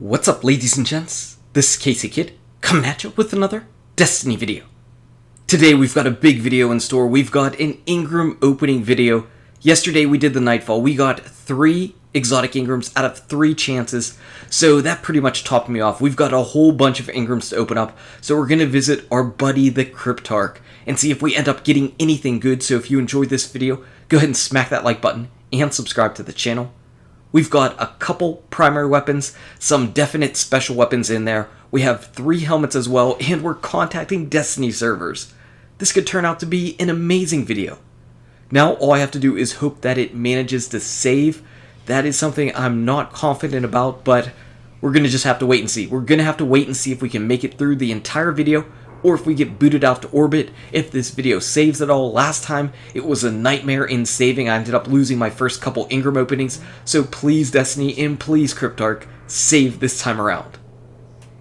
What's up, ladies and gents? This is KSigKid, coming at you with another Destiny video. Today we've got a big video in store. We've got an Engram opening video. Yesterday we did the Nightfall. We got 3 exotic Engrams out of 3 chances, so that pretty much topped me off. We've got a whole bunch of Engrams to open up, so we're going to visit our buddy the Cryptarch and see if we end up getting anything good. So if you enjoyed this video, go ahead and smack that like button and subscribe to the channel. We've got a couple primary weapons, some definite special weapons in there. We have 3 helmets as well, and we're contacting Destiny servers. This could turn out to be an amazing video. Now all I have to do is hope that it manages to save. That is something I'm not confident about, but we're going to just have to wait and see. We're going to have to wait and see if we can make it through the entire video, or if we get booted out to orbit, if this video saves at all. Last time, it was a nightmare in saving. I ended up losing my first couple Engram openings, so please Destiny and please Cryptarch, save this time around.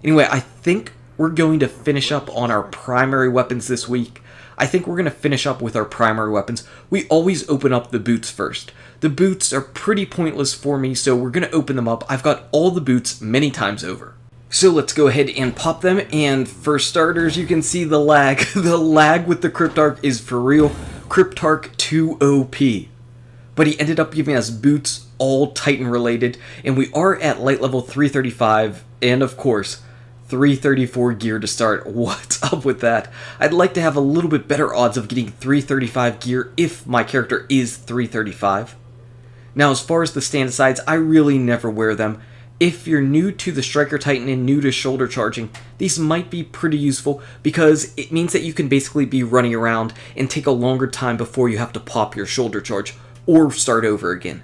Anyway, I think we're going to finish up on our primary weapons this week. I think we're going to finish up with our primary weapons. We always open up the boots first. The boots are pretty pointless for me, so we're going to open them up. I've got all the boots many times over. So let's go ahead and pop them, and for starters, you can see the lag. The lag with the Cryptarch is for real. Cryptarch 2 OP. But he ended up giving us boots, all Titan related, and we are at light level 335, and of course, 334 gear to start. What's up with that? I'd like to have a little bit better odds of getting 335 gear if my character is 335. Now, as far as the stand asides, I really never wear them. If you're new to the Striker Titan and new to shoulder charging, these might be pretty useful because it means that you can basically be running around and take a longer time before you have to pop your shoulder charge or start over again.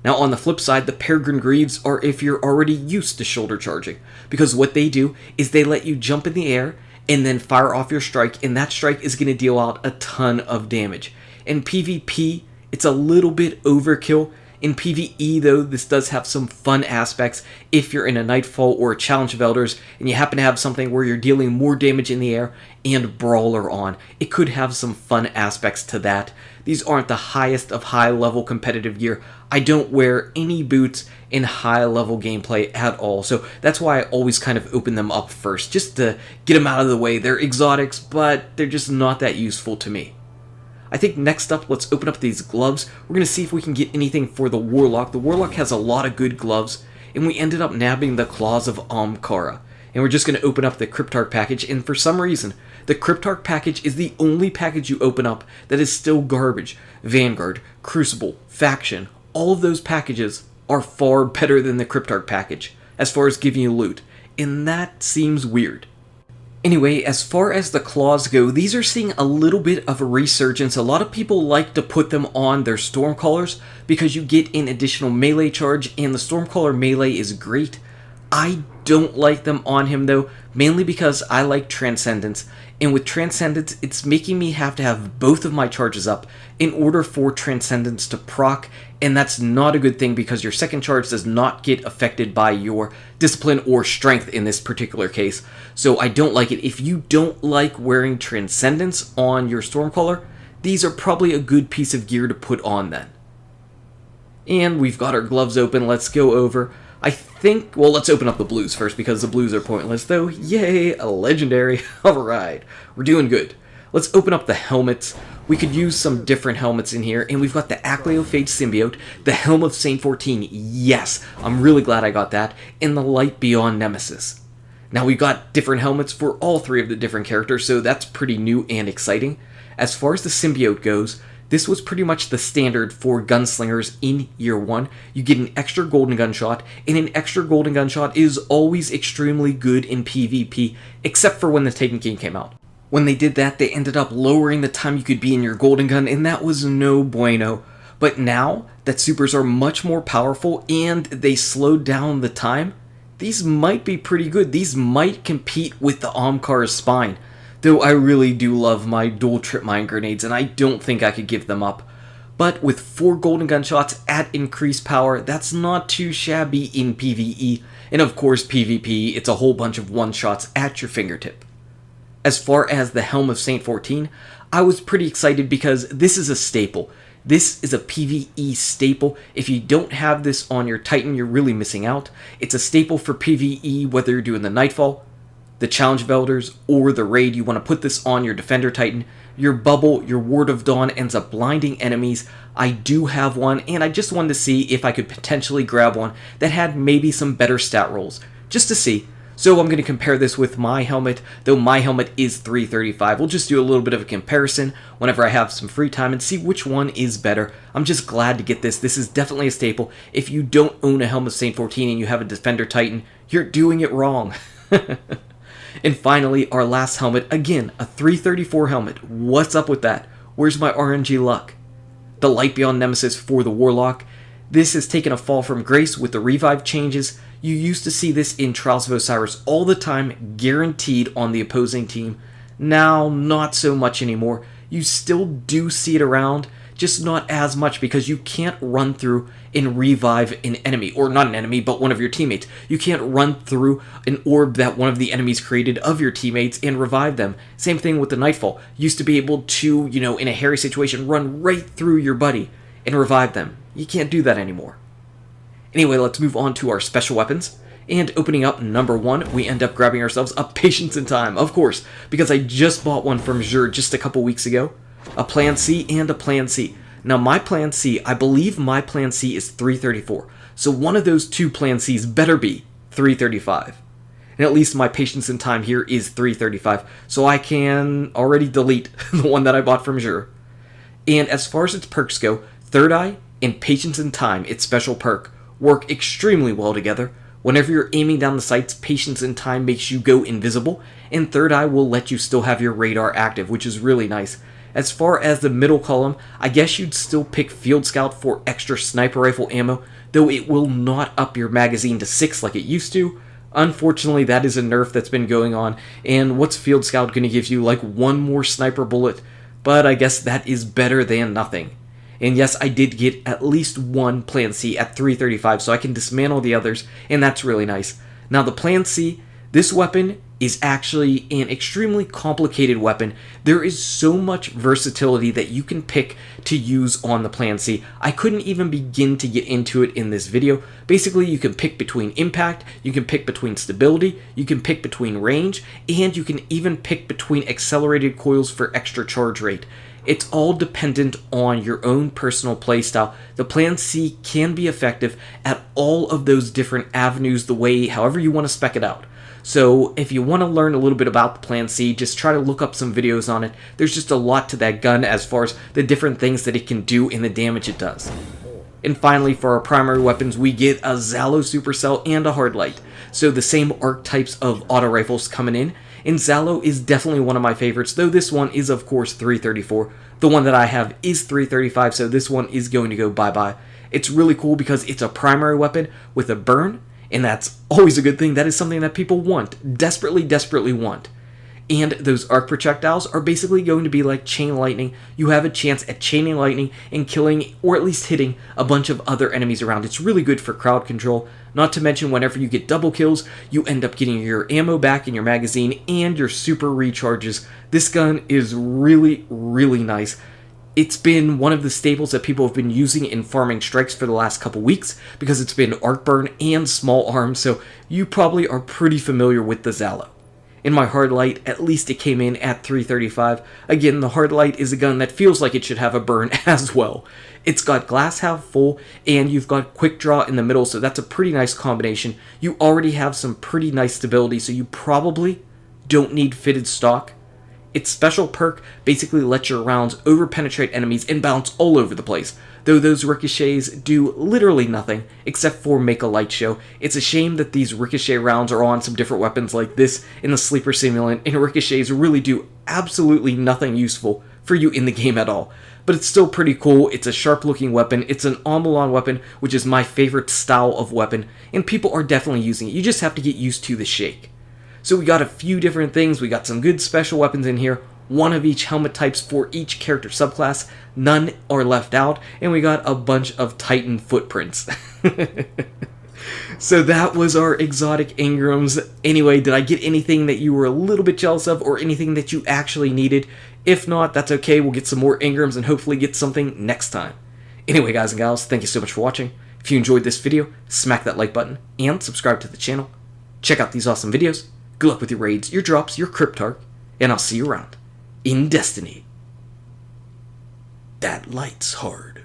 Now on the flip side, the Peregrine Greaves are if you're already used to shoulder charging, because what they do is they let you jump in the air and then fire off your strike, and that strike is going to deal out a ton of damage. In PvP, it's a little bit overkill. In PvE, though, this does have some fun aspects. If you're in a Nightfall or a Challenge of Elders, and you happen to have something where you're dealing more damage in the air and Brawler on, it could have some fun aspects to that. These aren't the highest of high-level competitive gear. I don't wear any boots in high-level gameplay at all, so that's why I always kind of open them up first, just to get them out of the way. They're exotics, but they're just not that useful to me. I think next up, let's open up these gloves. We're going to see if we can get anything for the Warlock. The Warlock has a lot of good gloves, and we ended up nabbing the Claws of Ahamkara. And we're just going to open up the Cryptarch package, and for some reason, the Cryptarch package is the only package you open up that is still garbage. Vanguard, Crucible, Faction, all of those packages are far better than the Cryptarch package as far as giving you loot, and that seems weird. Anyway, as far as the claws go, these are seeing a little bit of a resurgence. A lot of people like to put them on their Stormcallers because you get an additional melee charge, and the Stormcaller melee is great. I don't like them on him though, mainly because I like Transcendence, and with Transcendence, it's making me have to have both of my charges up in order for Transcendence to proc, and that's not a good thing because your second charge does not get affected by your discipline or strength in this particular case, so I don't like it. If you don't like wearing Transcendence on your Stormcaller, these are probably a good piece of gear to put on then. And we've got our gloves open. Let's go over. I think, well, let's open up the blues first because the blues are pointless, though. Yay, a legendary. Alright, we're doing good. Let's open up the helmets. We could use some different helmets in here, and we've got the Acleophage Symbiote, the Helm of Saint 14, yes, I'm really glad I got that, and the Light Beyond Nemesis. Now we've got different helmets for all 3 of the different characters, so that's pretty new and exciting. As far as the Symbiote goes, this was pretty much the standard for gunslingers in year 1. You get an extra golden gunshot, and an extra golden gunshot is always extremely good in PvP, except for when the Taken King came out. When they did that, they ended up lowering the time you could be in your golden gun, and that was no bueno. But now that supers are much more powerful and they slowed down the time, these might be pretty good. These might compete with the Ahamkara's Spine. Though I really do love my dual trip mine grenades, and I don't think I could give them up. But with 4 golden gunshots at increased power, that's not too shabby in PvE. And of course PvP, it's a whole bunch of one-shots at your fingertip. As far as the Helm of Saint 14, I was pretty excited because this is a staple. This is a PvE staple. If you don't have this on your Titan, you're really missing out. It's a staple for PvE, whether you're doing the Nightfall, the Challenge of Elders, or the Raid. You want to put this on your Defender Titan. Your Bubble, your Ward of Dawn ends up blinding enemies. I do have one, and I just wanted to see if I could potentially grab one that had maybe some better stat rolls, just to see. So I'm going to compare this with my helmet, though my helmet is 335. We'll just do a little bit of a comparison whenever I have some free time and see which one is better. I'm just glad to get this. This is definitely a staple. If you don't own a Helm of Saint 14 and you have a Defender Titan, you're doing it wrong. And finally, our last helmet, again, a 334 helmet. What's up with that? Where's my RNG luck? The Light Beyond Nemesis for the Warlock. This has taken a fall from grace with the revive changes. You used to see this in Trials of Osiris all the time, guaranteed on the opposing team. Now, not so much anymore. You still do see it around, just not as much because you can't run through and revive an enemy, or not an enemy, but one of your teammates. You can't run through an orb that one of the enemies created of your teammates and revive them. Same thing with the Nightfall. You used to be able to, in a hairy situation, run right through your buddy and revive them. You can't do that anymore. Anyway, let's move on to our special weapons. And opening up number 1, we end up grabbing ourselves a Patience in Time, of course, because I just bought one from Jur just a couple weeks ago. A Plan C and a Plan C. Now my Plan C, I believe my Plan C is 334. So one of those two Plan Cs better be 335. And at least my Patience in Time here is 335. So I can already delete the one that I bought from Jur. And as far as its perks go, Third Eye and Patience in Time, its special perk, work extremely well together. Whenever you're aiming down the sights, Patience in Time makes you go invisible, and Third Eye will let you still have your radar active, which is really nice. As far as the middle column, I guess you'd still pick Field Scout for extra sniper rifle ammo, though it will not up your magazine to 6 like it used to. Unfortunately, that is a nerf that's been going on, and what's Field Scout going to give you, like one more sniper bullet? But I guess that is better than nothing. And yes, I did get at least one Plan C at 335, so I can dismantle the others, and that's really nice. Now the Plan C, this weapon is actually an extremely complicated weapon. There is so much versatility that you can pick to use on the Plan C. I couldn't even begin to get into it in this video. Basically, you can pick between impact, you can pick between stability, you can pick between range, and you can even pick between accelerated coils for extra charge rate. It's all dependent on your own personal playstyle. The Plan C can be effective at all of those different avenues, the way, however you want to spec it out. So if you want to learn a little bit about the Plan C, just try to look up some videos on it. There's just a lot to that gun as far as the different things that it can do and the damage it does. And finally, for our primary weapons, we get a Zalo Supercell and a Hardlight. So the same archetypes of auto rifles coming in. And Zalo is definitely one of my favorites, though this one is of course 334. The one that I have is 335, so this one is going to go bye-bye. It's really cool because it's a primary weapon with a burn, and that's always a good thing. That is something that people want, desperately, desperately want. And those arc projectiles are basically going to be like chain lightning. You have a chance at chaining lightning and killing, or at least hitting, a bunch of other enemies around. It's really good for crowd control. Not to mention, whenever you get double kills, you end up getting your ammo back in your magazine and your super recharges. This gun is really, really nice. It's been one of the staples that people have been using in farming strikes for the last couple weeks because it's been arc burn and small arms, so you probably are pretty familiar with the Zalo. In my Hardlight, at least it came in at 335. Again, the Hardlight is a gun that feels like it should have a burn as well. It's got glass half full, and you've got quick draw in the middle, so that's a pretty nice combination. You already have some pretty nice stability, so you probably don't need fitted stock. Its special perk basically lets your rounds over-penetrate enemies and bounce all over the place, though those ricochets do literally nothing except for make a light show. It's a shame that these ricochet rounds are on some different weapons like this in the Sleeper Simulant, and ricochets really do absolutely nothing useful for you in the game at all. But it's still pretty cool. It's a sharp-looking weapon. It's an en-malon weapon, which is my favorite style of weapon, and people are definitely using it. You just have to get used to the shake. So we got a few different things. We got some good special weapons in here, one of each helmet types for each character subclass. None are left out, and we got a bunch of Titan footprints. So that was our exotic engrams. Anyway, did I get anything that you were a little bit jealous of or anything that you actually needed? If not, that's okay. We'll get some more engrams and hopefully get something next time. Anyway, guys and gals, thank you so much for watching. If you enjoyed this video, smack that like button and subscribe to the channel. Check out these awesome videos. Good luck with your raids, your drops, your Cryptarch, and I'll see you around in Destiny that lights hard.